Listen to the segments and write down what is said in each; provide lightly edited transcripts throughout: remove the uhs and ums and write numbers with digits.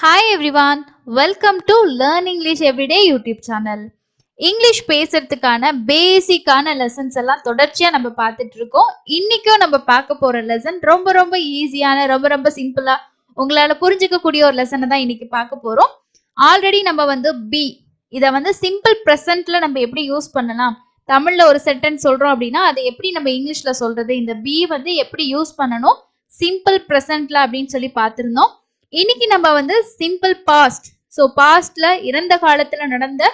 Hi everyone, welcome to Learn English Everyday YouTube channel. English பேசுறதுக்கான பேசிக்கான lessons எல்லாம் தொடர்ச்சியா நம்ம பார்த்துட்டு இருக்கோம். இன்னைக்கும் நம்ம பார்க்க போற லெசன் ரொம்ப ஈஸியான ரொம்ப சிம்பிளா உங்களால புரிஞ்சுக்கக்கூடிய ஒரு லெசனை தான் இன்னைக்கு பார்க்க போறோம். ஆல்ரெடி நம்ம பி இதை சிம்பிள் ப்ரெசன்ட்ல நம்ம எப்படி யூஸ் பண்ணலாம், தமிழ்ல ஒரு சென்டென்ஸ் சொல்றோம் அப்படின்னா அதை எப்படி நம்ம இங்கிலீஷ்ல சொல்றது, இந்த பி எப்படி யூஸ் பண்ணணும் சிம்பிள் ப்ரெசன்ட்ல அப்படின்னு சொல்லி பார்த்திருந்தோம். இன்னைக்கு நம்ம சிம்பிள் பாஸ்ட், ஸோ பாஸ்ட்ல இறந்த காலத்துல நடந்த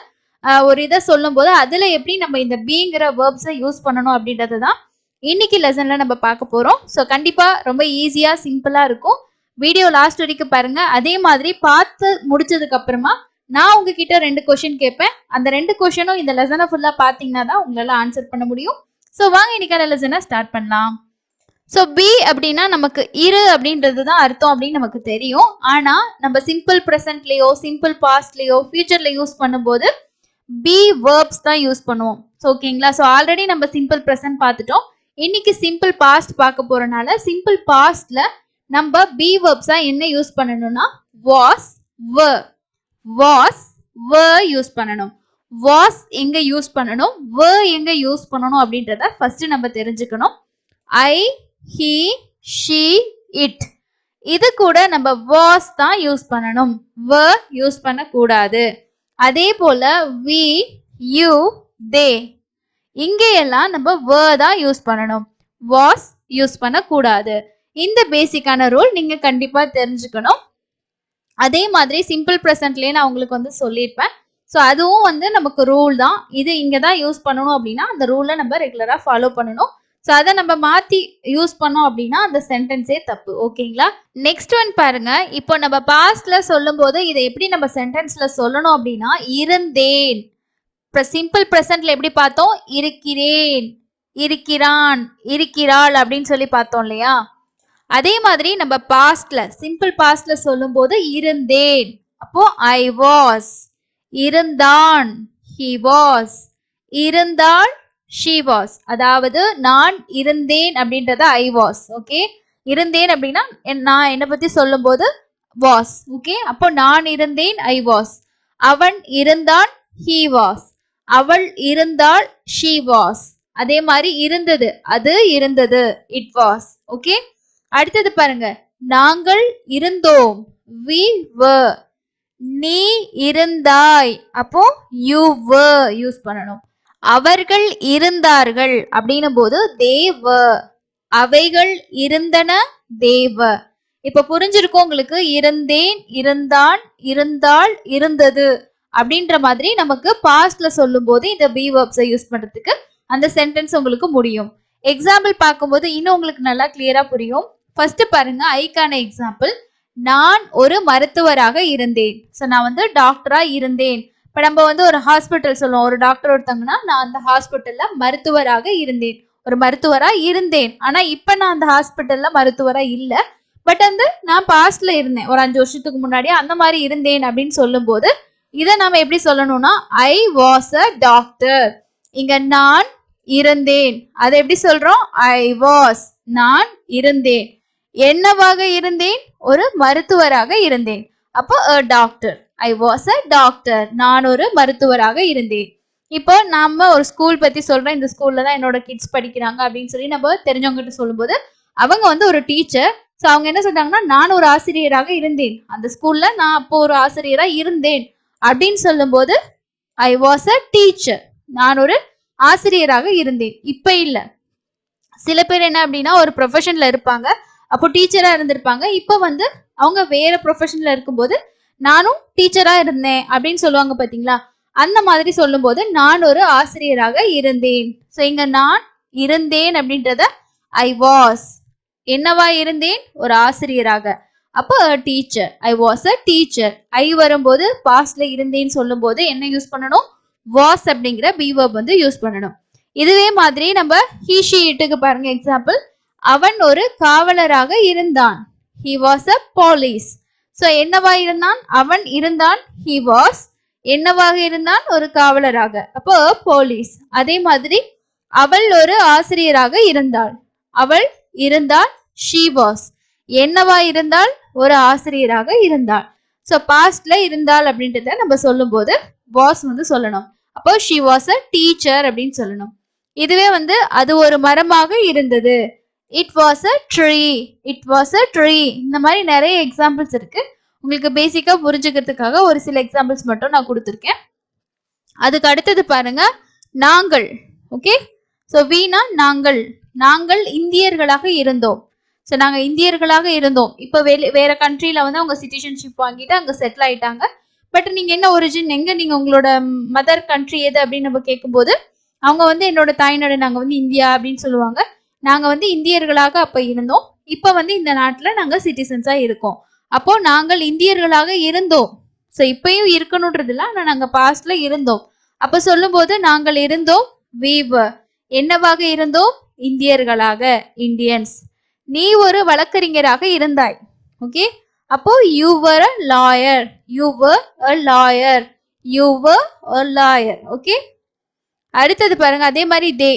ஒரு இதை சொல்லும் போது அதுல எப்படி நம்ம இந்த பீங்கிற வேர்ப்ஸை யூஸ் பண்ணணும் அப்படின்றது தான் இன்னைக்கு லெசன்ல நம்ம பார்க்க போறோம். ஸோ கண்டிப்பா ரொம்ப ஈஸியா சிம்பிளா இருக்கும். வீடியோ லாஸ்ட் வரைக்கும் பாருங்க. அதே மாதிரி பார்த்து முடிச்சதுக்கு அப்புறமா நான் உங்ககிட்ட 2 கொஸ்டின் கேட்பேன். அந்த 2 கொஸ்டினும் இந்த லெசனை ஃபுல்லா பாத்தீங்கன்னா தான் உங்களால ஆன்சர் பண்ண முடியும். ஸோ வாங்க இன்னைக்கான லெசனை ஸ்டார்ட் பண்ணலாம். ஸோ பி அப்படின்னா நமக்கு இரு அப்படின்றது தான் அர்த்தம் அப்படின்னு நமக்கு தெரியும். ஆனா நம்ம சிம்பிள் ப்ரெசன்ட்லயோ சிம்பிள் பாஸ்ட்லயோ ஃபியூச்சர்ல யூஸ் பண்ணும்போது பி வேர்ப்ஸ் தான் யூஸ் பண்ணுவோம். ஸோ ஓகேங்களா. ஸோ ஆல்ரெடி நம்ம சிம்பிள் ப்ரெசன்ட் பார்த்துட்டோம். இன்னைக்கு சிம்பிள் பாஸ்ட் பார்க்க போறனால சிம்பிள் பாஸ்ட்ல நம்ம பி வேர்ப்ஸா என்ன யூஸ் பண்ணணும்னா வாஸ் யூஸ் பண்ணணும். வாஸ் எங்க யூஸ் பண்ணணும், எங்க யூஸ் பண்ணணும் அப்படின்றத ஃபர்ஸ்ட் நம்ம தெரிஞ்சுக்கணும். ஐ, he, she, it இது கூட நம்ம was தான் யூஸ் பண்ணணும், were யூஸ் பண்ண கூடாது. அதே போல we, you, they இங்க எல்லாம் நம்ம were தான் யூஸ் பண்ணணும், was யூஸ் பண்ண கூடாது. இந்த பேசிக்கான ரூல் நீங்க கண்டிப்பா தெரிஞ்சுக்கணும். அதே மாதிரி சிம்பிள் ப்ரெசன்ட்லயே நான் உங்களுக்கு சொல்லியிருப்பேன். ஸோ அதுவும் நமக்கு ரூல் தான். இது இங்க தான் யூஸ் பண்ணணும் அப்படின்னா அந்த ரூலை நம்ம ரெகுலரா ஃபாலோ பண்ணணும். ஸோ அதை நம்ம மாத்தி யூஸ் பண்ணோம் அப்படின்னா அந்த சென்டென்ஸே தப்பு. ஓகேங்களா. நெக்ஸ்ட் ஒன் பாருங்க. இப்போ நம்ம பாஸ்ட்ல சொல்லும் போது இதை எப்படி நம்ம சென்டென்ஸ்ல சொல்லணும் அப்படின்னா இருந்தேன். சிம்பிள் ப்ரெசன்ட்ல எப்படி பார்த்தோம், இருக்கிறேன், இருக்கிறான், இருக்கிறாள் அப்படின்னு சொல்லி பார்த்தோம் இல்லையா. அதே மாதிரி நம்ம பாஸ்ட்ல சிம்பிள் பாஸ்ட்ல சொல்லும் போது இருந்தேன், அப்போ ஐ வாஸ், இருந்தான், he was, இருந்தாள், she was. அதாவது நான் இருந்தேன் அப்படின்றத I was. ஓகே. இருந்தேன் அப்படின்னா நான் என்ன பத்தி சொல்லும் போது was. ஓகே. அப்போ நான் இருந்தேன் I was. அவன் இருந்தான் he was. அவள் இருந்தாள் she was. அதே மாதிரி இருந்தது அது இருந்தது it was. ஓகே. அடுத்தது பாருங்க. நாங்கள் இருந்தோம் we were. நீ இருந்தாய் அப்போ you were யூஸ் பண்ணணும். அவர்கள் இருந்தார்கள் அப்படின்னும் போது they were. அவைகள் இருந்தன they were. இப்ப புரிஞ்சிருக்கும் உங்களுக்கு. இருந்தேன், இருந்தான், இருந்தாள், இருந்தது அப்படின்ற மாதிரி நமக்கு பாஸ்ட்ல சொல்லும் போது இந்த பி வேர்ப்ஸை யூஸ் பண்றதுக்கு அந்த சென்டென்ஸ் உங்களுக்கு முடியும். எக்ஸாம்பிள் பார்க்கும்போது இன்னும் உங்களுக்கு நல்லா கிளியரா புரியும். ஃபர்ஸ்ட் பாருங்க, ஐக்கான எக்ஸாம்பிள். நான் ஒரு மருத்துவராக இருந்தேன். ஸோ நான் டாக்டரா இருந்தேன். இப்போ நம்ம ஒரு ஹாஸ்பிட்டல் சொல்லுவோம், ஒரு டாக்டர் ஒருத்தங்கன்னா நான் அந்த ஹாஸ்பிட்டல்ல மருத்துவராக இருந்தேன், ஒரு மருத்துவரா இருந்தேன். ஆனா இப்ப நான் அந்த ஹாஸ்பிட்டல்ல மருத்துவரா இல்லை. பட் நான் பாஸ்ட்ல இருந்தேன், ஒரு 5 வருஷத்துக்கு முன்னாடி அந்த மாதிரி இருந்தேன் அப்படின்னு சொல்லும் போது இதை நாம எப்படி சொல்லணும்னா ஐ வாஸ் அ டாக்டர். இங்க நான் இருந்தேன், அதை எப்படி சொல்றோம் ஐ வாஸ். நான் இருந்தேன், என்னவாக இருந்தேன், ஒரு மருத்துவராக இருந்தேன். அப்போ a doctor, I was a doctor. நான் ஒரு மருத்துவராக இருந்தேன். இப்போ நாம ஒரு ஸ்கூல் பத்தி சொல்றேன், இந்த ஸ்கூல்ல தான் என்னோட கிட்ஸ் படிக்கிறாங்க அப்படின்னு சொல்லி நம்ம தெரிஞ்சவங்க கிட்ட சொல்லும் போது அவங்க ஒரு டீச்சர். ஸோ அவங்க என்ன சொல்றாங்கன்னா நான் ஒரு ஆசிரியராக இருந்தேன், அந்த ஸ்கூல்ல நான் அப்போ ஒரு ஆசிரியரா இருந்தேன் அப்படின்னு சொல்லும் போது ஐ வாஸ் அ டீச்சர், நான் ஒரு ஆசிரியராக இருந்தேன். இப்ப இல்ல, சில பேர் என்ன அப்படின்னா ஒரு ப்ரொஃபஷன்ல இருப்பாங்க, அப்போ டீச்சரா இருந்திருப்பாங்க. இப்போ அவங்க வேற ப்ரொஃபஷன்ல இருக்கும்போது நானும் டீச்சரா இருந்தேன் அப்படின்னு சொல்லுவாங்க பாத்தீங்களா. அந்த மாதிரி சொல்லும் போது நான் ஒரு ஆசிரியராக இருந்தேன். ஸோ இங்க நான் இருந்தேன் அப்படின்றத ஐ வாஸ். என்னவா இருந்தேன், ஒரு ஆசிரியராக. அப்போ teacher, I was a teacher. I வரும்போது பாஸ்ட்ல இருந்தேன்னு சொல்லும் போது என்ன யூஸ் பண்ணணும், வாஸ் அப்படிங்கிற பி வெர்ப் யூஸ் பண்ணணும். இதுவே மாதிரி நம்ம he she itக்கு பாருங்க எக்ஸாம்பிள். அவன் ஒரு காவலராக இருந்தான், he was a police. So என்னவா இருந்தான், அவன் இருந்தான் he was. என்னவாக இருந்தான், ஒரு காவலராக, அப்போ போலீஸ். அதே மாதிரி அவள் ஒரு ஆசிரியராக இருந்தாள், அவள் இருந்தாள் she was. என்னவா இருந்தால், ஒரு ஆசிரியராக இருந்தாள். ஸோ பாஸ்ட்ல இருந்தால் அப்படின்றத நம்ம சொல்லும் போது வாஸ் வந்து சொல்லணும். அப்போ ஷி வாஸ் அ டீச்சர் அப்படின்னு சொல்லணும். இதுவே வந்து அது ஒரு மரமாக இருந்தது. It was a tree. It was a tree. இந்த மாதிரி நிறைய எக்ஸாம்பிள்ஸ் இருக்கு. உங்களுக்கு பேசிக்கா புரிஞ்சுக்கிறதுக்காக ஒரு சில எக்ஸாம்பிள்ஸ் மட்டும் நான் கொடுத்துருக்கேன். அதுக்கு அடுத்தது பாருங்க, நாங்கள். ஓகே, ஸோ வீணா நாங்கள். நாங்கள் இந்தியர்களாக இருந்தோம். ஸோ நாங்க இந்தியர்களாக இருந்தோம். இப்போ வேற கண்ட்ரில வந்து அவங்க சிட்டிசன்ஷிப் வாங்கிட்டு அங்க செட்டில் ஆயிட்டாங்க. பட் நீங்க என்ன ஒரிஜின், எங்க நீங்க உங்களோட மதர் கண்ட்ரி எது அப்படின்னு நம்ம கேட்கும்போது அவங்க வந்து என்னோட தாய்நாடு நாங்க வந்து இந்தியா அப்படின்னு சொல்லுவாங்க. நாங்க வந்து இந்தியர்களாக அப்ப இருந்தோம். இப்ப வந்து இந்த நாட்டுல நாங்க சிட்டிசன்ஸா இருக்கோம். அப்போ நாங்கள் இந்தியர்களாக இருந்தோம். ஸோ இப்பயும் இருக்கணும்ன்றது இல்லை, ஆனா நாங்க பாஸ்ட்ல இருந்தோம். அப்ப சொல்லும் போது நாங்கள் இருந்தோம், we were. என்னவாக இருந்தோம்? இந்தியர்களாக, இந்தியன்ஸ். நீ ஒரு வழக்கறிஞராக இருந்தாய். ஓகே, அப்போ you were a lawyer. You were a lawyer. You were a lawyer. Okay, அடுத்தது பாருங்க, அதே மாதிரி தே,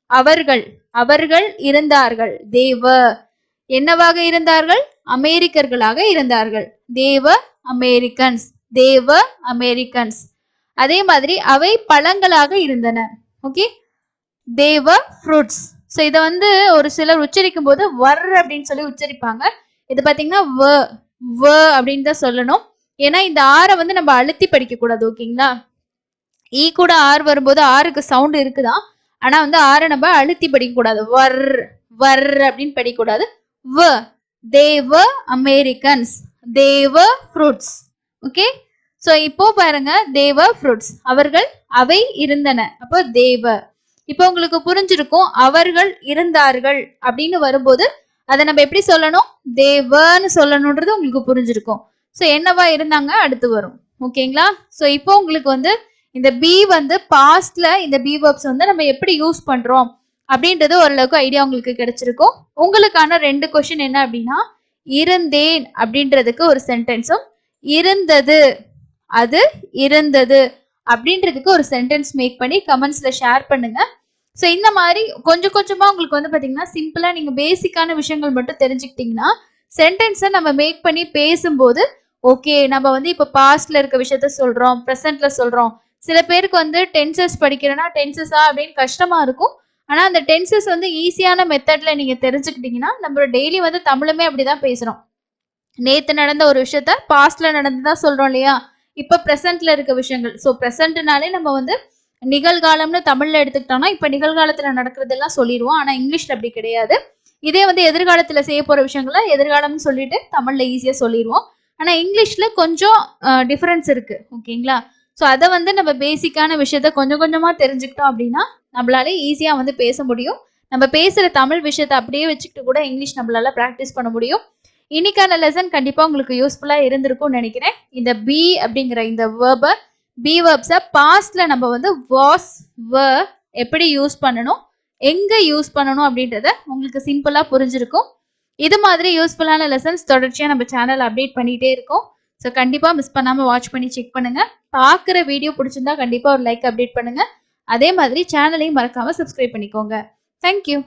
அவர்கள். அவர்கள் இருந்தார்கள். they were. என்னவாக இருந்தார்கள்? அமெரிக்கர்களாக இருந்தார்கள். they were Americans. they were Americans. அதே மாதிரி அவை பழங்களாக இருந்தன. Okay, they were fruits. So இதை வந்து ஒரு சிலர் உச்சரிக்கும் போது வர் அப்படின்னு சொல்லி உச்சரிப்பாங்க. இது பாத்தீங்கன்னா வ அப்படின்னு தான் சொல்லணும். ஏன்னா இந்த ஆரை வந்து நம்ம அழுத்தி படிக்க கூடாது. ஓகேங்களா, ஈ கூட ஆர் வரும்போது ஆருக்கு சவுண்ட் இருக்குதான், ஆனா வந்து ஆரை நம்ம அழுத்தி படிக்க கூடாது. வர் வர் அப்படின்னு படிக்கக்கூடாது. வ. they were Americans. they were fruits. Okay, so இப்போ பாருங்க, they were fruits. அவர்கள், அவை இருந்தன. அப்போ they were. இப்போ உங்களுக்கு புரிஞ்சிருக்கும், அவர்கள் இருந்தார்கள் அப்படின்னு வரும்போது அதை நம்ம எப்படி சொல்லணும்? they wereன்னு சொல்லணும்ன்றது உங்களுக்கு புரிஞ்சிருக்கும். ஸோ என்னவா இருந்தாங்க அடுத்து வரும். ஓகேங்களா, ஸோ இப்போ உங்களுக்கு வந்து இந்த பி வந்து பாஸ்ட்ல இந்த பி வெர்ப்ஸ் வந்து நம்ம எப்படி யூஸ் பண்றோம் அப்படின்றது ஓரளவுக்கு ஐடியா உங்களுக்கு கிடைச்சிருக்கும். உங்களுக்கான 2 கொஸ்டின் என்ன அப்படின்னா, இருந்தேன் அப்படின்றதுக்கு ஒரு சென்டென்ஸும், இருந்தது, அது இருந்தது அப்படின்றதுக்கு ஒரு சென்டென்ஸ் மேக் பண்ணி கமெண்ட்ஸ்ல ஷேர் பண்ணுங்க. ஸோ இந்த மாதிரி கொஞ்சம் கொஞ்சமா உங்களுக்கு வந்து பாத்தீங்கன்னா சிம்பிளா நீங்க பேசிக்கான விஷயங்கள் மட்டும் தெரிஞ்சுக்கிட்டீங்கன்னா சென்டென்ஸை நம்ம மேக் பண்ணி பேசும்போது ஓகே, நம்ம வந்து இப்போ பாஸ்ட்ல இருக்க விஷயத்த சொல்றோம், ப்ரெசென்ட்ல சொல்றோம். சில பேருக்கு வந்து டென்சஸ் படிக்கிறேன்னா டென்சஸா அப்படின்னு கஷ்டமா இருக்கும். ஆனா அந்த டென்சஸ் வந்து ஈஸியான மெத்தட்ல நீங்க தெரிஞ்சுக்கிட்டீங்கன்னா, நம்ம டெய்லி வந்து தமிழுமே அப்படிதான் பேசுறோம். நேத்து நடந்த ஒரு விஷயத்த பாஸ்ட்ல நடந்துதான் சொல்றோம் இல்லையா, இப்ப ப்ரெசென்ட்ல இருக்க விஷயங்கள். ஸோ ப்ரெசென்ட்னாலே நம்ம வந்து நிகழ்காலம்னு தமிழ்ல எடுத்துக்கிட்டோம்னா இப்ப நிகழ்காலத்துல நடக்கிறதெல்லாம் சொல்லிடுவோம். ஆனா இங்கிலீஷ்ல அப்படி கிடையாது. இதே வந்து எதிர்காலத்துல செய்ய போற விஷயங்களை எதிர்காலம்னு சொல்லிட்டு தமிழ்ல ஈஸியா சொல்லிடுவோம். ஆனா இங்கிலீஷ்ல கொஞ்சம் டிஃபரன்ஸ் இருக்கு. ஓகேங்களா, ஸோ அதை வந்து நம்ம பேசிக்கான விஷயத்த கொஞ்சம் கொஞ்சமா தெரிஞ்சுக்கிட்டோம் அப்படின்னா நம்மளால ஈஸியா வந்து பேச முடியும். நம்ம பேசுற தமிழ் விஷயத்த அப்படியே வச்சுக்கிட்டு கூட இங்கிலீஷ் நம்மளால ப்ராக்டிஸ் பண்ண முடியும். இன்னைக்கான லெசன் கண்டிப்பா உங்களுக்கு யூஸ்ஃபுல்லா இருந்திருக்கும்னு நினைக்கிறேன். இந்த பி அப்படிங்கிற இந்த வேர்பை, பி வேர்ப்ஸை பாஸ்ட்ல நம்ம வந்து வாஸ், were எப்படி யூஸ் பண்ணணும், எங்க யூஸ் பண்ணணும் அப்படின்றத உங்களுக்கு சிம்பிளா புரிஞ்சிருக்கும். இது மாதிரி யூஸ்ஃபுல்லான லெசன்ஸ் தொடர்ச்சியா நம்ம சேனல் அப்டேட் பண்ணிட்டே இருக்கோம். ஸோ கண்டிப்பா மிஸ் பண்ணாம வாட்ச் பண்ணி செக் பண்ணுங்க. பார்க்குற வீடியோ பிடிச்சிருந்தா கண்டிப்பா ஒரு லைக் அப்டேட் பண்ணுங்க. அதே மாதிரி சேனலையும் மறக்காம சப்ஸ்கிரைப் பண்ணிக்கோங்க. தேங்க்யூ.